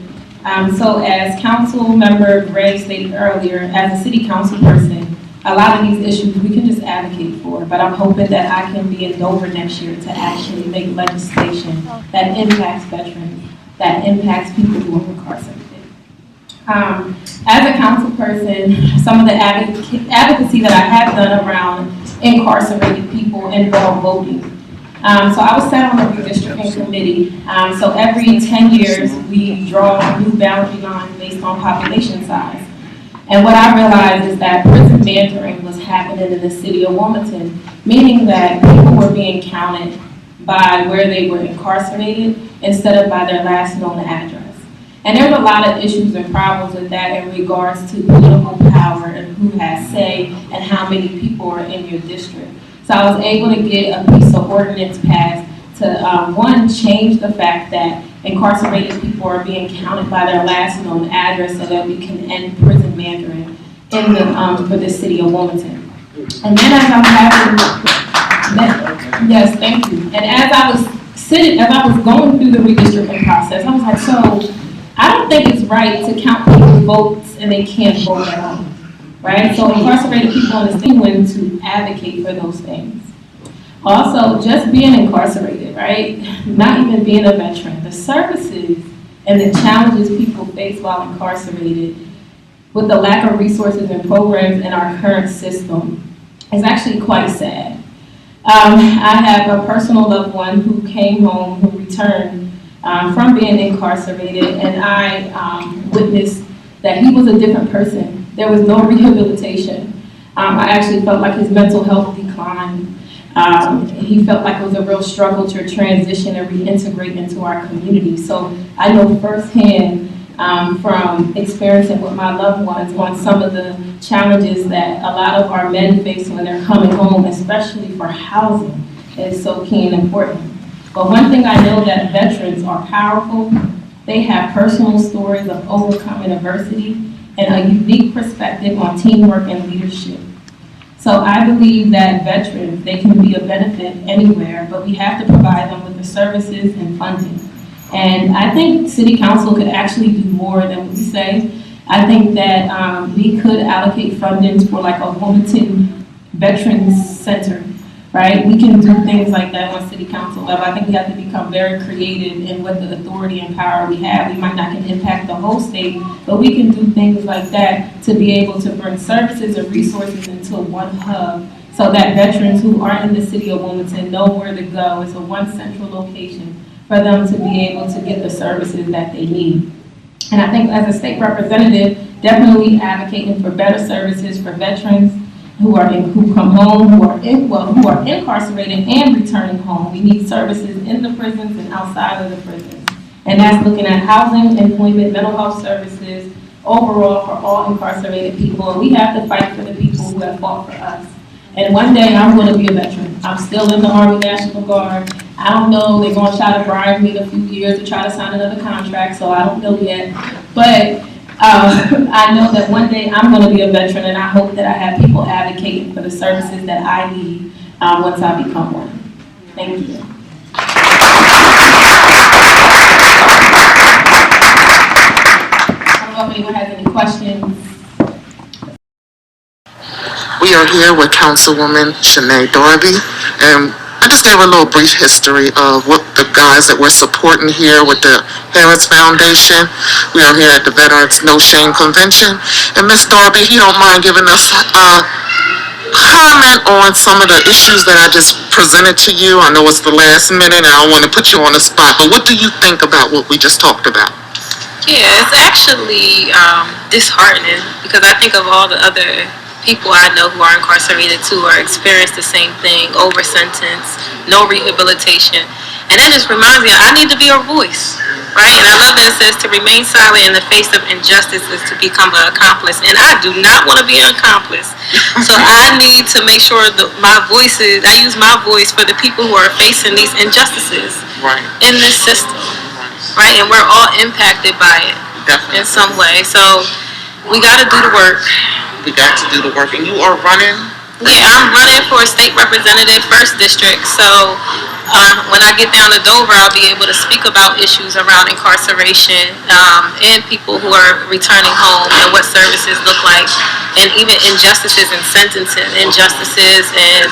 So as Council Member Gray stated earlier, as a City Council person, a lot of these issues we can just advocate for, but I'm hoping that I can be in Dover next year to actually make legislation that impacts veterans, that impacts people who are incarcerated. As a council person, some of the advocacy that I have done around incarcerated people involve voting. So I was sat on the redistricting committee. So every 10 years, we draw new boundary lines based on population size. And what I realized is that prison bantering was happening in the city of Wilmington, meaning that people were being counted by where they were incarcerated instead of by their last known address. And there's a lot of issues and problems with that in regards to political power and who has say and how many people are in your district. So I was able to get a piece of ordinance passed to, one, change the fact that incarcerated people are being counted by their last known address so that we can end prison bantering in the, for the city of Wilmington. And then as I'm having, yes, thank you. And as I was going through the redistricting process, I was like, so I don't think it's right to count people's votes and they can't vote at all, right? So incarcerated people understand when to advocate for those things. Also, just being incarcerated, right? Not even being a veteran, the services and the challenges people face while incarcerated with the lack of resources and programs in our current system is actually quite sad. I have a personal loved one who came home, who returned from being incarcerated, and I witnessed that he was a different person. There was no rehabilitation. I actually felt like his mental health declined. He felt like it was a real struggle to transition and reintegrate into our community. So I know firsthand from experiencing with my loved ones on some of the challenges that a lot of our men face when they're coming home, especially for housing, is so key and important. But one thing I know that veterans are powerful. They have personal stories of overcoming adversity and a unique perspective on teamwork and leadership. So I believe that veterans, they can be a benefit anywhere, but we have to provide them with the services and funding. And I think City Council could actually do more than what we say. I think that we could allocate funding for like a Wilmington Veterans Center, right? We can do things like that on City Council level. I think we have to become very creative in what the authority and power we have. We might not can impact the whole state, but we can do things like that to be able to bring services and resources into one hub so that veterans who aren't in the city of Wilmington know where to go. It's a one central location for them to be able to get the services that they need. And I think as a state representative, definitely advocating for better services for veterans who come home, who are incarcerated and returning home. We need services in the prisons and outside of the prisons. And that's looking at housing, employment, mental health services, overall for all incarcerated people. And we have to fight for the people who have fought for us. And one day I'm going to be a veteran. I'm still in the Army National Guard. I don't know, they're going to try to bribe me in a few years to try to sign another contract, so I don't know yet. But I know that one day I'm going to be a veteran, and I hope that I have people advocating for the services that I need once I become one. Thank you. I don't know if anyone has any questions. We are here with Councilwoman Shanae Darby, and I just gave a little brief history of what the guys that we're supporting here with the Harris Foundation. We are here at the Veterans No Shame Convention. And Ms. Darby, if you don't mind giving us a comment on some of the issues that I just presented to you. I know it's the last minute and I don't want to put you on the spot, but what do you think about what we just talked about? Yeah, it's actually disheartening because I think of all the other people I know who are incarcerated too or experience the same thing, over sentence, no rehabilitation. And that just reminds me, I need to be a voice, right? And I love that it says to remain silent in the face of injustice is to become an accomplice. And I do not want to be an accomplice. So I need to make sure that I use my voice for the people who are facing these injustices in this system, right? And we're all impacted by it in some way. So we got to do the work. We got to do the work. And you are running? Yeah, I'm running for a state representative, 1st District. So when I get down to Dover, I'll be able to speak about issues around incarceration and people who are returning home and what services look like, and even injustices in sentencing, injustices and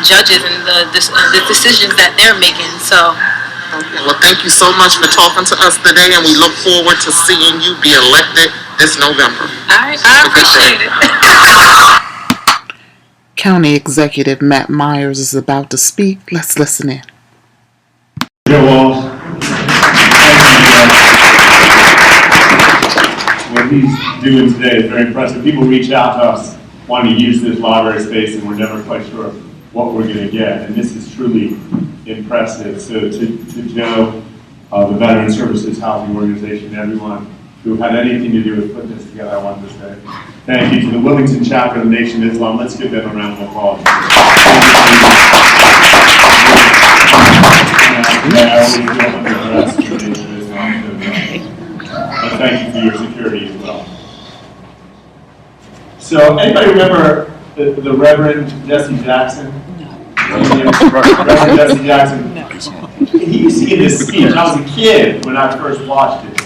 judges and the decisions that they're making. So. Okay, well, thank you so much for talking to us today, and we look forward to seeing you be elected this November. I appreciate it. County Executive Matt Myers is about to speak. Let's listen in. Joe Walsh, what he's doing today is very impressive. People reach out to us wanting to use this library space, and we're never quite sure what we're going to get. And this is truly impressive. So to Joe, the Veteran Services Housing Organization, everyone who had anything to do with putting this together, I wanted to say thank you. To the Wilmington chapter of the Nation of Islam, let's give them a round of applause. But thank you for your security as well. So anybody remember the Reverend Jesse Jackson? Reverend Jesse Jackson. He used to give this speech. I was a kid when I first watched it,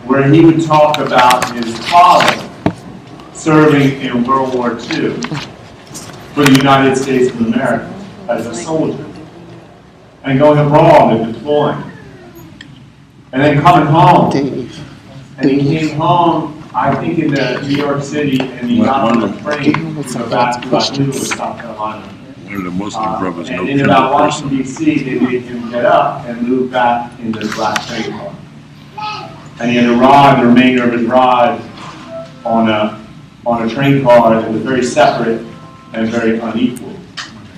where he would talk about his father serving in World War II for the United States of America as a soldier, and going abroad and deploying, and then coming home. And he came home, I think, in New York City, and he got on a train to go back to, I believe it was South Carolina. The Muslim brothers, and in about Washington, D.C., they made him get up and move back in this black train car. And he had to ride the remainder of his ride on a train car that was very separate and very unequal.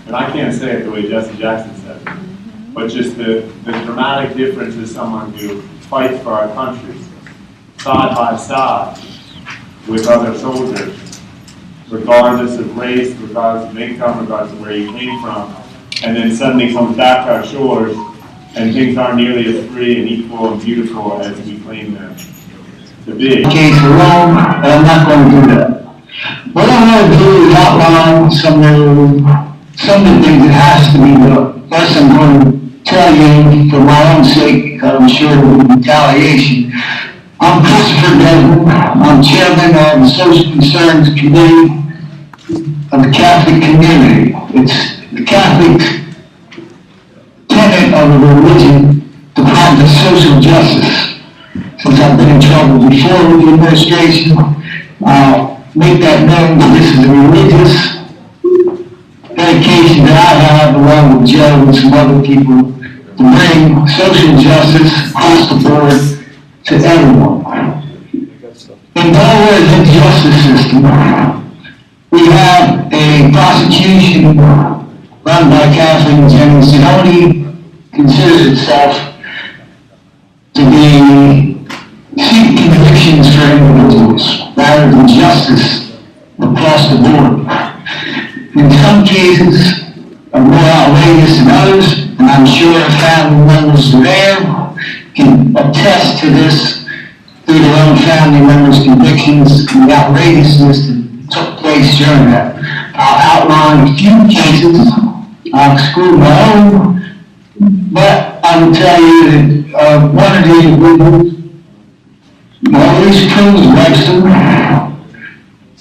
And I can't say it the way Jesse Jackson said it, but just the dramatic difference is someone who fights for our country side by side with other soldiers, regardless of race, regardless of income, regardless of where he came from, and then suddenly comes back to our shores and things aren't nearly as free and equal and beautiful as we claim them to be. Case alone, but I'm not going to do that. What I want to do is outline some of the things that has to be done. First, I'm going to tell you, for my own sake, because I'm sure there will be retaliation. I'm Christopher Desmond. I'm chairman of the Social Concerns Committee of the Catholic community. It's the Catholic tenet of the religion to practice social justice. Since I've been in trouble before with the administration, I'll make that known that this is a religious dedication that I have, along with Joe and some other people, to bring social justice across the board to everyone. In Delaware's justice system, we have a prosecution run by Kathleen Jennings that only considers itself to be seek convictions for individuals rather than justice across the board. In some cases, are more outrageous than others, and I'm sure family members there can attest to this through their own family members' convictions and the outrageousness that took place during that. I'll outline a few cases. I'll exclude my own, but I will tell you that one of the individuals, Maurice Cruz Webster,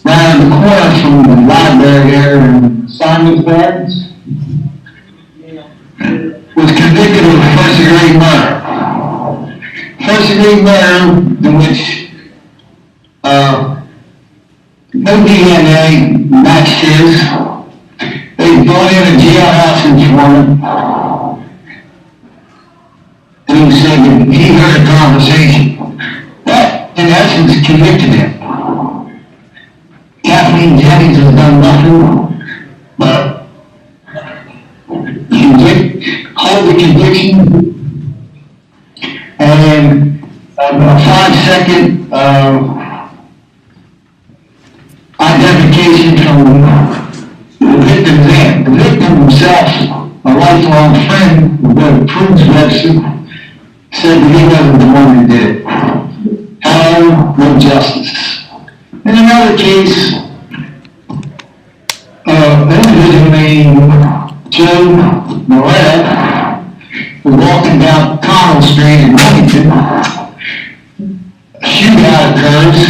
around the corner from the library here in Simon's Gardens, was convicted of first-degree murder. First-degree murder in which no DNA matched his. They brought in a jailhouse informant, and he said that he heard a conversation. That, in essence, convicted him. Kathleen Jennings has done nothing but hold the conviction, and a 5-second identification from the victim's aunt. The victim himself, a lifelong friend of Cruz Webster, said that he wasn't the one who did it. However, no justice. In another case, an individual named Joe Moretta was walking down Connell Street in Wilmington. A shootout occurs.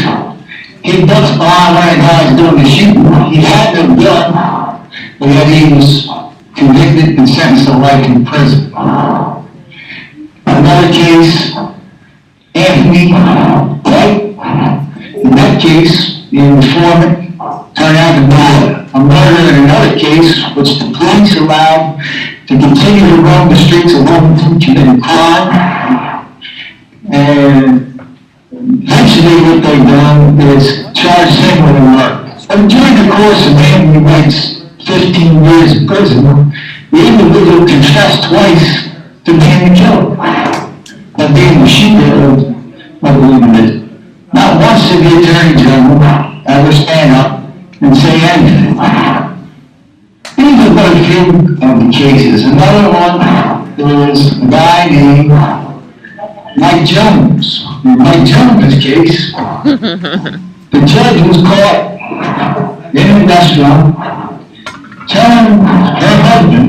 He ducks behind one of the guys doing the shooting. He had no gun, but yet he was convicted and sentenced to life in prison. Another case, Anthony White. In that case, the informant turned out to be a murder in another case, which the police allowed to continue to roam the streets of Wilmington committing crime. And eventually what they've done is charge him with a murder. And during the course of Anthony White's 15 years in prison, the individual confessed twice to being the killer, of being the shooter of the individual. Not once did the Attorney General ever stand up and say anything. These are but a few of the cases. Another one is a guy named Mike Jones. In Mike Jones' case, the judge was caught in a restaurant telling her husband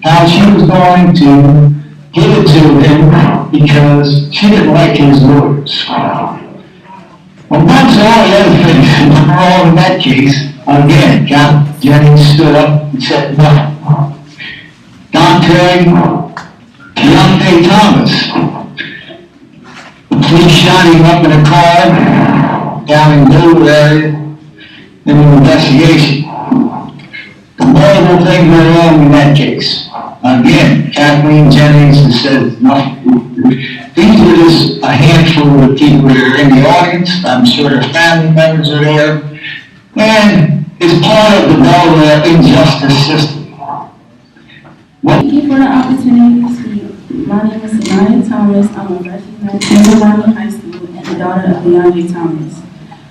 how she was going to give it to him because she didn't like his lawyers. Well, once all the other things were wrong in that case, again, Jennings stood up and said no. Deontay Thomas, the police shot him up in a car down in Dover area in an investigation. The multiple things were wrong in that case. Again, Kathleen Jennings has said nothing. These are just a handful of people that are in the audience. I'm sure their family members are there. And it's part of the Delaware injustice system. Thank you for the opportunity to speak. My name is Simone Thomas. I'm a freshman at Timberline High School and the daughter of Deontay Thomas.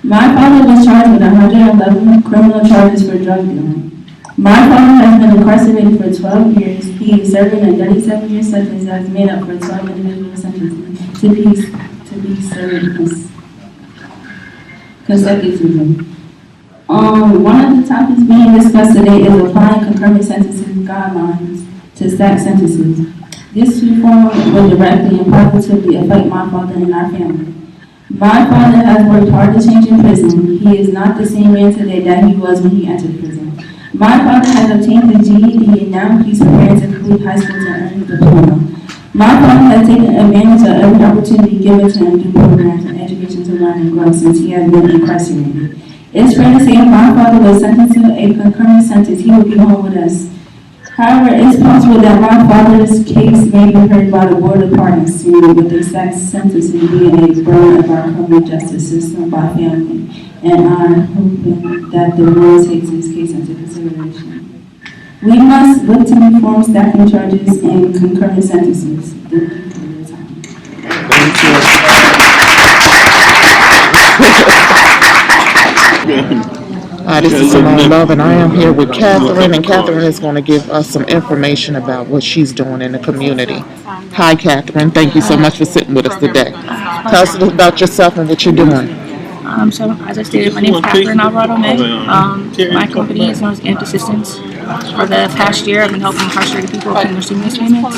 My father was charged with 111 criminal charges for drug dealing. My father has been incarcerated for 12 years. He is serving a 37-year sentence that is made up for 12 individual sentences to be served consecutively. One of the topics being discussed today is applying concurrent sentencing guidelines to stack sentences. This reform will directly and positively affect my father and our family. My father has worked hard to change in prison. He is not the same man today that he was when he entered prison. My father has obtained a GED and now he's preparing to complete high school to earn a diploma. My father has taken advantage of every opportunity given to him through programs and education to learn and grow since he has been incarcerated. It's fair to say if my father was sentenced to a concurrent sentence, he would be home with us However, it's possible that my father's case may be heard by the board of parties soon, with the exact sentencing being a burden of our criminal justice system by family, and I'm hoping that the board takes this case into consideration. We must look to reform staffing charges and concurrent sentences. Thank you for your time. This is Simone Love, and I am here with Catherine, and Catherine is going to give us some information about what she's doing in the community. Hi, Catherine. Thank you so much for sitting with us today. Tell us about yourself and what you're doing. So, as I stated, my name is Catherine Alvarado May. My company is known as AMP Assistance. For the past year, I've been helping incarcerated people obtain their stimulus payments.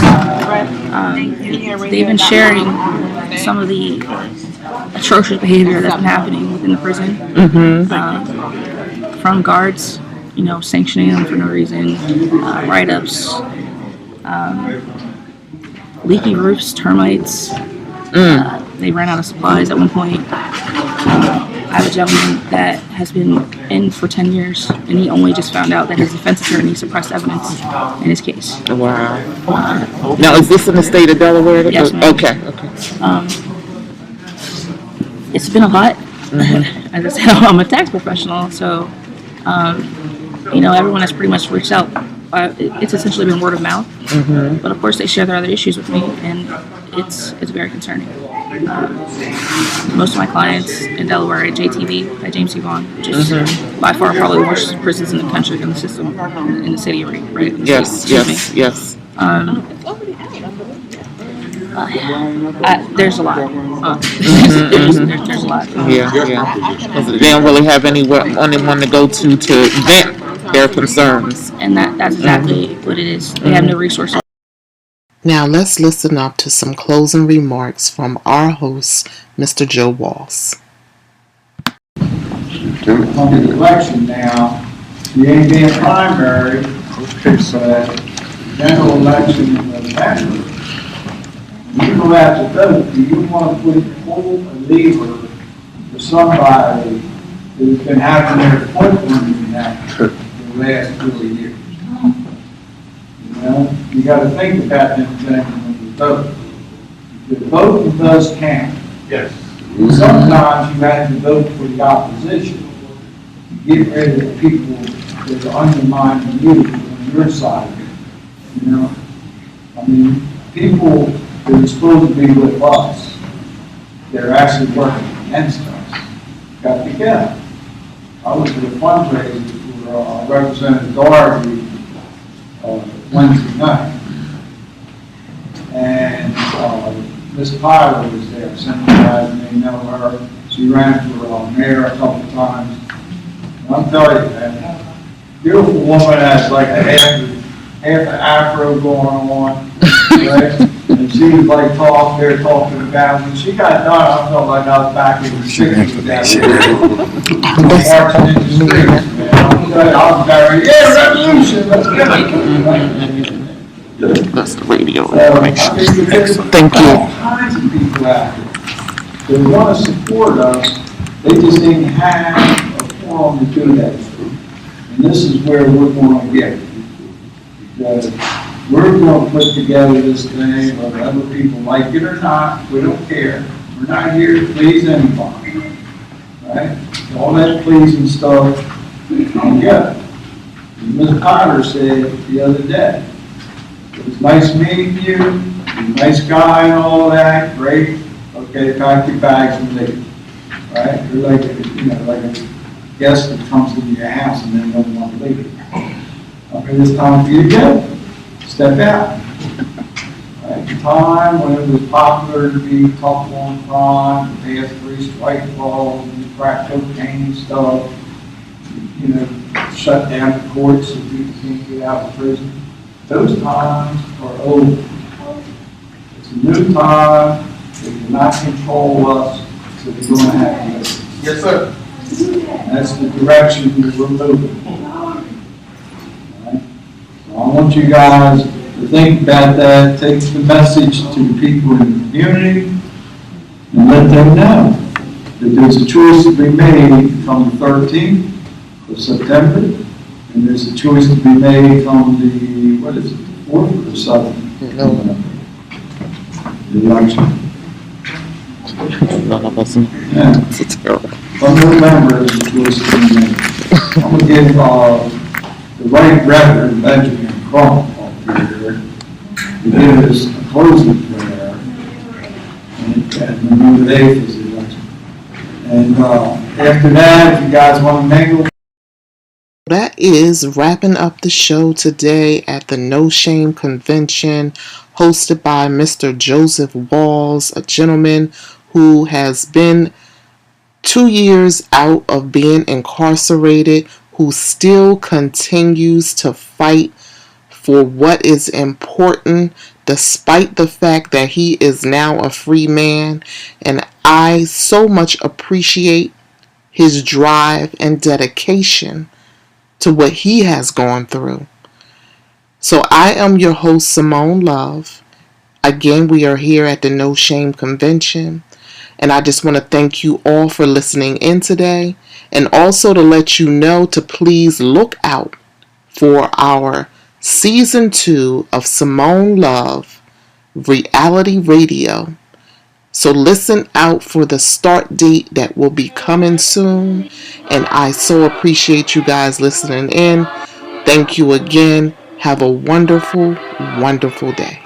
They've been sharing some of the atrocious behavior that's been happening within the prison. From guards, sanctioning them for no reason, write-ups, leaky roofs, termites. They ran out of supplies at one point. I have a gentleman that has been in for 10 years, and he only just found out that his defense attorney suppressed evidence in his case. Wow. Now, is this in the state of Delaware? Yes, ma'am. Okay. It's been a lot. As I said, I'm a tax professional, so everyone has pretty much reached out. It's essentially been word of mouth, but of course they share their other issues with me, and it's very concerning. Most of my clients in Delaware are at JTV, at James T. Vaughn, which is by far probably the worst prisons in the country, in the system, in the city, right? Yes. There's a lot. There's a lot. Yeah. They don't really have anyone to go to vent their concerns. And that's exactly what it is. They have no resources. Now let's listen up to some closing remarks from our host, Mr. Joe Walls. On the election now, you ain't being primary, but general election in November. You go out to vote, do you want to pull a lever for somebody who's been having their foot running now for the last 4 years? You got to think about them things when you vote. The voting does count. Yes. Sometimes you have to vote for the opposition to get rid of the people that are undermining you on your side of it. People that are supposed to be with us, they're actually working against us. Got to get them. I was at a fundraiser for Representative Doherty Wednesday night, and Miss Tyler was there. Some of you guys may know her. She ran for mayor a couple times. And I'm telling you, man, beautiful woman has like a half an afro going on, right? And she was like talking about when she got done. I felt like I was back in the 60s. Marching in the streets, man. I was very, revolution, let's get it. That's the radio information. Thank you. All kinds of people out there that want to support us, they just didn't have a forum to do that. And this is where we're going to get it. Because we're going to put together this thing, whether other people like it or not, we don't care. We're not here to please anybody. Right? All that pleasing stuff, I'm good. Ms. Potter said the other day, it was nice meeting you, you're a nice guy and all that, great. Okay, pack your bags and leave. Right? You're like a guest that comes into your house and then doesn't want to leave. Okay, it's time for you to go. Step out. At the time when it was popular to be tough on crime, they had 3 strike laws and crack cocaine and stuff, shut down the courts so people can't get out of prison. Those times are over. It's a new time. They cannot control us, so they're going to have to listen. Yes, sir. That's the direction we're moving. I want you guys to think about that, take the message to the people in the community, and let them know that there's a choice to be made from the 13th of September, and there's a choice to be made from the what is it, the 4th or the 7th? No. The election. None of us. Yeah. It's terrible. From November is listed in there. I'm going to give the Right Reverend Benjamin Crump up here to give us a closing prayer and November 8th is the election. And after that, if you guys want to mingle. That is wrapping up the show today at the No Shame Convention hosted by Mr. Joseph Walls, a gentleman who has been 2 years out of being incarcerated, who still continues to fight for what is important despite the fact that he is now a free man. And I so much appreciate his drive and dedication to what he has gone through. So I am your host, Simone Love. Again, we are here at the No Shame Convention. And I just want to thank you all for listening in today. And also to let you know to please look out for our Season 2 of Simone Love Reality Radio. So listen out for the start date that will be coming soon. And I so appreciate you guys listening in. Thank you again. Have a wonderful, wonderful day.